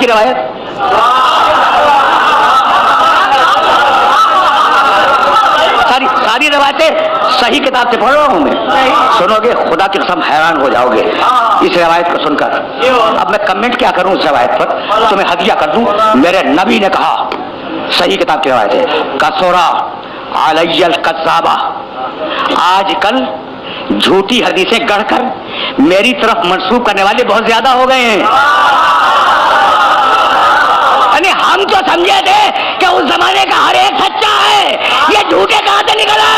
की रवायत, सारी रवायतें सही किताब से पढ़ रहा हूं मैं, सुनोगे खुदा की कसम हैरान हो जाओगे इस रवायत को सुनकर। अब मैं कमेंट क्या करूं इस रवायत पर, तुम्हें हदिया कर दूं। मेरे नबी ने कहा, सही किताब की रवायत है, कसोरा अलैयल कज़्ज़ाबा, आजकल झूठी हदीसें गढ़कर मेरी तरफ मंसूब करने वाले बहुत ज्यादा हो गए हैं। यानी हम तो समझे थे कि उस जमाने का हर एक सच्चा है, ये झूठे कहां से निकला है?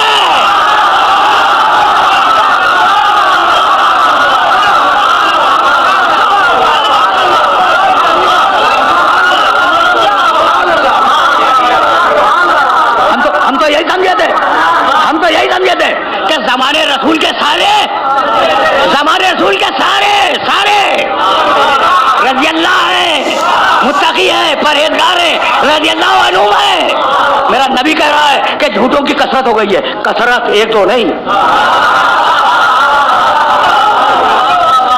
हम तो यही समझे थे कि जमाने रसूल के सारे रज़ी अल्लाह है, मुत्तकी है, परहेजगार है, रज़ी अल्लाह अन्हु है। मेरा नबी कह रहा है कि झूठों की कसरत हो गई है, कसरत एक दो नहीं।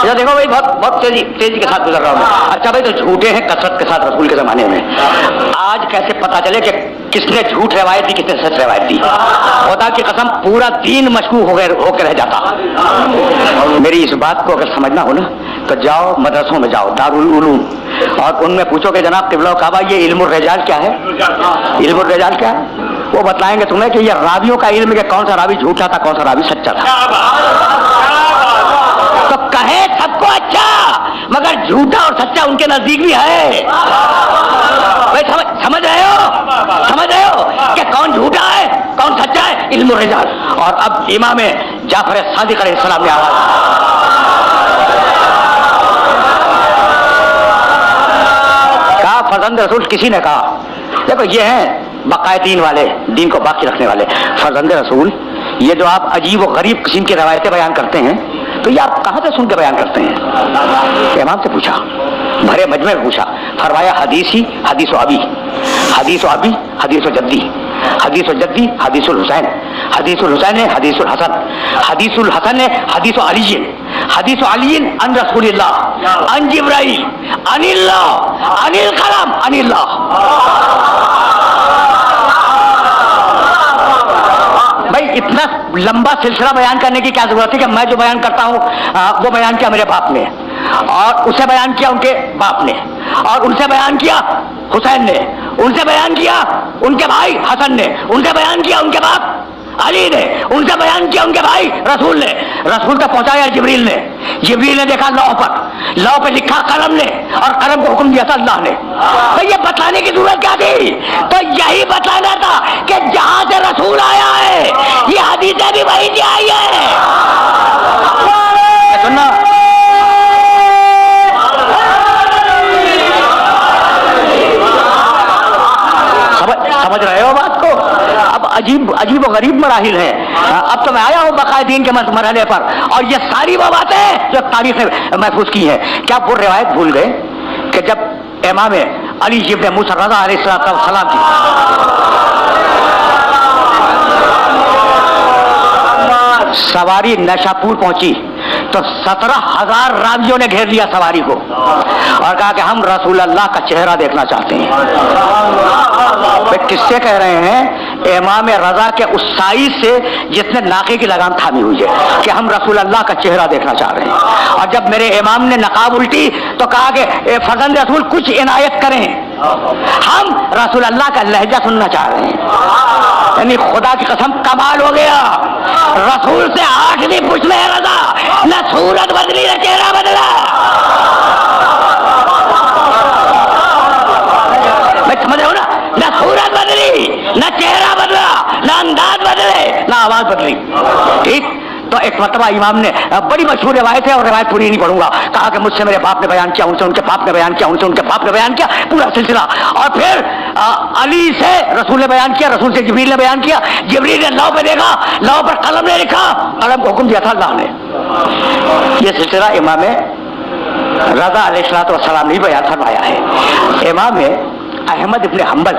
देखो भाई, बहुत तेजी के साथ गुजर रहा हूं मैं। अच्छा भाई, तो झूठे हैं कसरत के साथ रसूल के जमाने में। आज कैसे पता चले कि किसने झूठ रवायत दी, किसने सच रवायत दी? खुदा की कसम पूरा दीन मशकूक होकर रह जाता। मेरी इस बात को अगर समझना हो ना, तो जाओ मदरसों में जाओ, दारुल उलूम, और उनमें पूछो कि जनाब क़िबला काबा ये इल्मुर रिजाल क्या है? इल्मुर रिजाल क्या है? वो बताएंगे तुम्हें कि ये रावियों का इल्म है कि कौन सा रावी झूठा था, कौन सा रावी सच्चा था। तो कहे सबको अच्छा, मगर झूठा और सच्चा उनके नजदीक भी है। भाई समझ रहे हो कि कौन झूठा है कौन सच्चा है? इल्मुर रिजाल। और अब इमाम जाफर सादिक अलैहिस्सलाम ने आवाज, कहा फर्जंद रसूल, किसी ने कहा, देखो ये हैं बकाए दीन वाले, दीन को बाकी रखने वाले। फर्जंद रसूल, ये जो आप अजीब और गरीब किस्म की रवायतें बयान करते हैं, तो ये आप कहां से सुन के बयान करते हैं? इमाम से पूछा, भरे मजमे में पूछा, फरमाया हदीस ही हदीस अबी, हदीस अबी हदीस जद्दी, हदीस जद्दी हदीसुल हुसैन, हदीसुल हुसैन है हदीसुल हसन, हदीसुल हसन है हदीस अली, हदीस अली अन रसूलिल्लाह अन जिब्राइल अनिल्लाह अनिल कलाम अनिल्लाह। भाई इतना लंबा सिलसिला बयान करने की क्या जरूरत है कि मैं जो बयान करता हूं वो बयान किया मेरे बाप ने, और उसे बयान किया उनके बाप ने, और उनसे बयान किया हुसैन ने, उनसे बयान किया उनके भाई हसन ने, उनसे बयान किया उनके बाप अली ने, उनसे बयान किया उनके भाई रसूल ने, रसूल तक पहुंचाया जिब्रील ने, जिब्रील ने देखा लौ पे लिखा कलम ने, और कलम को हुक्म दिया था अल्लाह ने। तो ये बताने की जरूरत क्या थी? तो यही बताना था कि जहां से रसूल आया है ये हदीसें भी वहीं से आई है। सुनना, समझ रहे हो बात को? अब अजीब और गरीब मराहिल है। अब तो मैं आया हूं बकायदीन के मरहले पर, और ये सारी वो बातें जो तारीख ने महफूज की हैं। क्या वो रिवायत भूल गए कि जब इमाम अली इब्न मूसा रज़ा अलैहिस्सलाम की सवारी नशापुर पहुंची तो 17,000 रावियों ने घेर लिया सवारी को और कहा कि हम रसूल अल्लाह का चेहरा देखना चाहते हैं। वे किससे कह रहे हैं? इमाम रजा के उस साइज से जिसने नाके की लगाम थामी हुई है कि हम रसूल अल्लाह का चेहरा देखना चाह रहे हैं। और जब मेरे इमाम ने नकाब उल्टी तो कहा कि फर्जंद रसूल कुछ इनायत करें, हम रसूल अल्लाह का लहजा सुनना चाह रहे हैं। यानी खुदा की कसम कमाल हो गया। रसूल से 8वीं पूछ में रजा, न सूरत बदली न चेहरा बदला। मैं समझ रहा हूं ना? न सूरत बदली, न चेहरा बदला, न अंदाज बदले, न आवाज बदली। ठीक, तो एक मरतबा इमाम ने, बड़ी मशहूर रिवायत है और रिवायत पूरी नहीं पढ़ूंगा, कहा कि मुझसे मेरे बाप ने बयान किया, उनसे उनके बाप ने बयान किया, उनसे उनके बाप ने बयान किया, पूरा सिलसिला। और फिर अली से रसूल ने बयान किया, रसूल से जिब्रील ने बयान किया, जिब्रील ने लौ पे देखा, लौ पर कलम ने लिखा, कलम को हुक्म दिया था अल्लाह ने। यह सिलसिला इमाम रज़ा अलैहिस्सलाम ने बयान फरमाया है। इमाम अहमद इब्न हंबल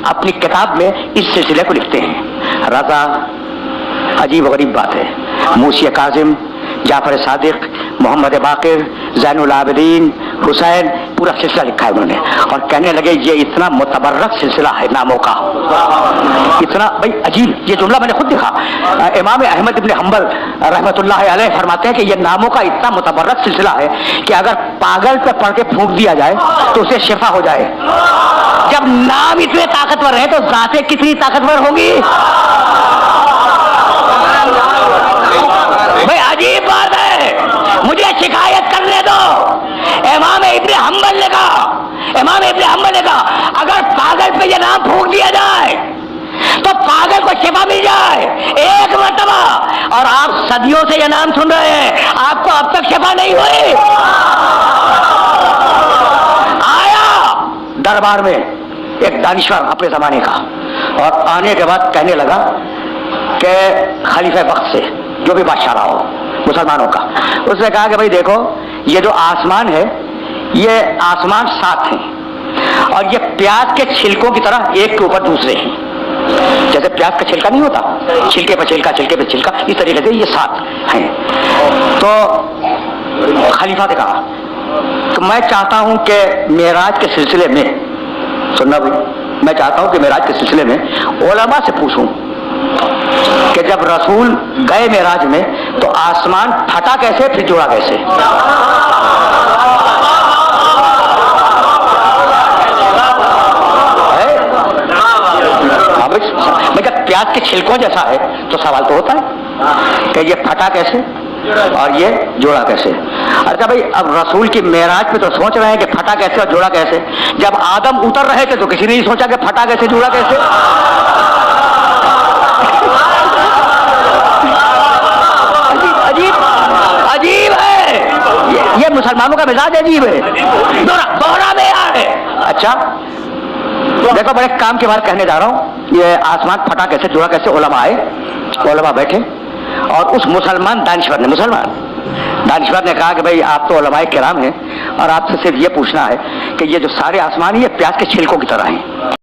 अपनी किताब में इस सिलसिले को लिखते हैं। रज़ा, अजीब गरीब बात है, मूसी काजिम जाफर सादिक, मोहम्मद बाकिर, ज़ैनुल आबिदीन, हुसैन, पूरा सिलसिला लिखा है उन्होंने। और कहने लगे ये इतना मुतबर्रक सिलसिला है नामों का, इतना भाई अजीब। ये जुमला मैंने खुद देखा। इमाम अहमद इब्न हम्बल रहमतुल्लाह अलैह फरमाते हैं कि ये नामों का इतना मुतबर्रक सिलसिला है कि अगर पागल पे पढ़ के फूंक दिया जाए तो उसे शिफा हो जाए। जब नाम इतने ताकतवर है तो जातें कितनी ताकतवर होंगी। भाई अजीब बात है, मुझे शिकायत करने दो। इमाम इब्न हम्बल ने कहा अगर पागल पे ये नाम फूंक दिया जाए तो पागल को शिफा मिल जाए एक मर्तबा। और आप सदियों से ये नाम सुन रहे हैं, आपको अब तक शिफा नहीं हुई। आया दरबार में एक दानिश्वर अपने जमाने का, और आने के बाद कहने लगा कि खलीफा वक्त से जो भी बादशाह रहा हो मुसलमानों का, उसने कहा कि भाई देखो ये जो आसमान है ये आसमान 7 हैं और ये प्याज के छिलकों की तरह एक के ऊपर दूसरे हैं। जैसे प्याज का छिलका नहीं होता, छिलके पर छिलका, छिलके पर छिलका, इस तरीके से ये 7 हैं। तो खलीफा ने कहा तो मैं चाहता हूं कि मेराज के सिलसिले में, सुनना भाई, मैं चाहता हूं कि मेराज के सिलसिले में उलमा से पूछूं कि जब रसूल गए मेराज में तो आसमान फटा कैसे फिर जुड़ा कैसे। जब प्याज के छिलकों जैसा है तो सवाल तो होता है कि ये फटा कैसे और ये जोड़ा कैसे। अच्छा भाई, अब रसूल की मेराज पे तो सोच रहे हैं कि फटा कैसे और जोड़ा कैसे। जब आदम उतर रहे थे तो किसी ने नहीं सोचा कि फटा कैसे जोड़ा कैसे। अजीब है ये मुसलमानों का मिजाज अजीब है, दोहरा मेयार है। अच्छा देखो, बड़े काम के बारे कहने जा रहा हूं। ये आसमान फटा कैसे जोड़ा कैसे, उलमा आए, उलमा बैठे और उस मुसलमान दानिश्वर ने कहा कि भाई आप तो उलमाए किराम हैं और आपसे सिर्फ ये पूछना है कि ये जो सारे आसमान ये प्याज के छिलकों की तरह हैं।